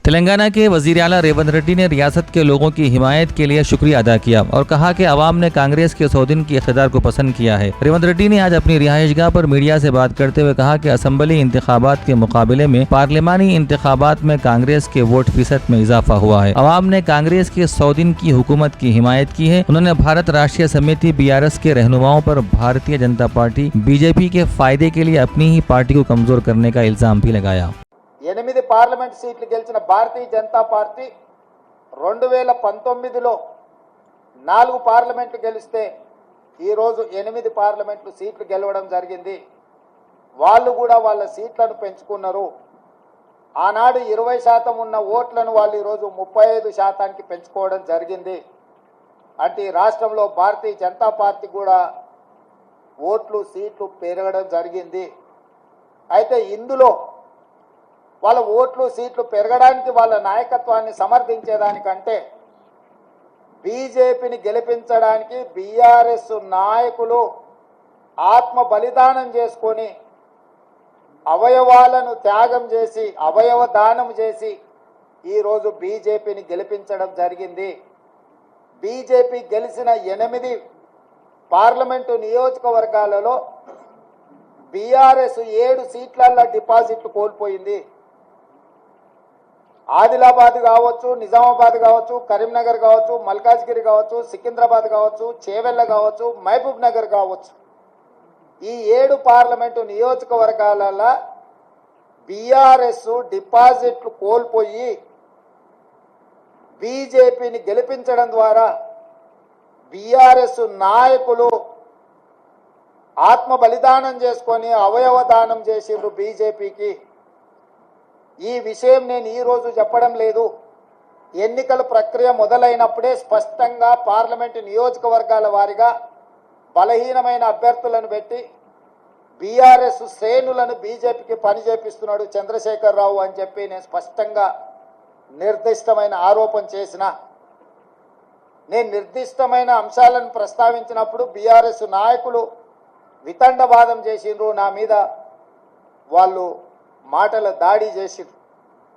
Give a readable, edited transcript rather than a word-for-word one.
तेलंगाना के वजीर आला रेवंत रेड्डी ने रियासत के लोगों की हिमायत के लिए शुक्रिया अदा किया और कहा कि अवाम ने कांग्रेस के 100 दिन की इक़्तिदार को पसंद किया है। रेवंत रेड्डी ने आज अपनी रिहाइशगाह पर मीडिया से बात करते हुए कहा कि असम्बली इंतखाबात के मुकाबले में पार्लिमानी इंतखाबात में कांग्रेस के वोट फीसद में इजाफा हुआ है। अवाम ने कांग्रेस के 100 दिन की हुकूमत की हिमायत की है। उन्होंने भारत राष्ट्रीय समिति BRS के रहनुमाओं पर भारतीय जनता पार्टी BJP के फायदे के लिए अपनी ही पार्टी को कमजोर करने का इल्जाम भी लगाया। 8 పార్లమెంట్ సీట్లు గెలిచిన భారతీయ జనతా పార్టీ 2019లో 4 పార్లమెంట్లు గెలిస్తే ఈ రోజు 8 పార్లమెంట్లు సీట్లు గెలవడం జరిగింది. వాళ్ళు కూడా వాళ్ళ సీట్లను పెంచుకున్నారు. ఆనాడు 20% ఉన్న ఓట్లను వాళ్ళు ఈ రోజు 35%కి పెంచుకోవడం జరిగింది. అంటే రాష్ట్రంలో భారతీయ జనతా పార్టీ కూడా ఓట్లు సీట్లు పెరగడం జరిగింది. అయితే ఇందులో వాళ్ళ ఓట్లు సీట్లు పెరగడానికి వాళ్ళ నాయకత్వాన్ని సమర్థించేదానికంటే బీజేపీని గెలిపించడానికి BRS నాయకులు ఆత్మ బలిదానం చేసుకొని అవయవాలను త్యాగం చేసి అవయవ దానం చేసి ఈరోజు బీజేపీని గెలిపించడం జరిగింది. బీజేపీ గెలిచిన 8 పార్లమెంటు నియోజకవర్గాలలో BRS 7 సీట్లలో డిపాజిట్లు కోల్పోయింది. ఆదిలాబాద్ కావచ్చు, నిజామాబాద్ కావచ్చు, కరీంనగర్ కావచ్చు, మల్కాజ్గిరి కావచ్చు, సికింద్రాబాద్ కావచ్చు, చేవెళ్ళ కావచ్చు, మహబూబ్ నగర్ కావచ్చు, ఈ 7 పార్లమెంటు నియోజకవర్గాలలో BRS డిపాజిట్లు కోల్పోయి బీజేపీని గెలిపించడం ద్వారా BRS నాయకులు ఆత్మ బలిదానం చేసుకొని అవయవ దానం చేసిండ్రు బీజేపీకి. ఈ విషయం నేను ఈ రోజు చెప్పడం లేదు. ఎన్నికల ప్రక్రియ మొదలైనప్పుడే స్పష్టంగా పార్లమెంటు నియోజకవర్గాల వారీగా బలహీనమైన అభ్యర్థులను పెట్టి BRS శ్రేణులను బీజేపీకి పని చేపిస్తున్నాడు చంద్రశేఖర్ రావు అని చెప్పి నేను స్పష్టంగా నిర్దిష్టమైన ఆరోపణ చేసిన. నేను నిర్దిష్టమైన అంశాలను ప్రస్తావించినప్పుడు BRS నాయకులు వితండవాదం చేసిండ్రు, నా మీద వాళ్ళు మాటల దాడి చేసిండ్రు.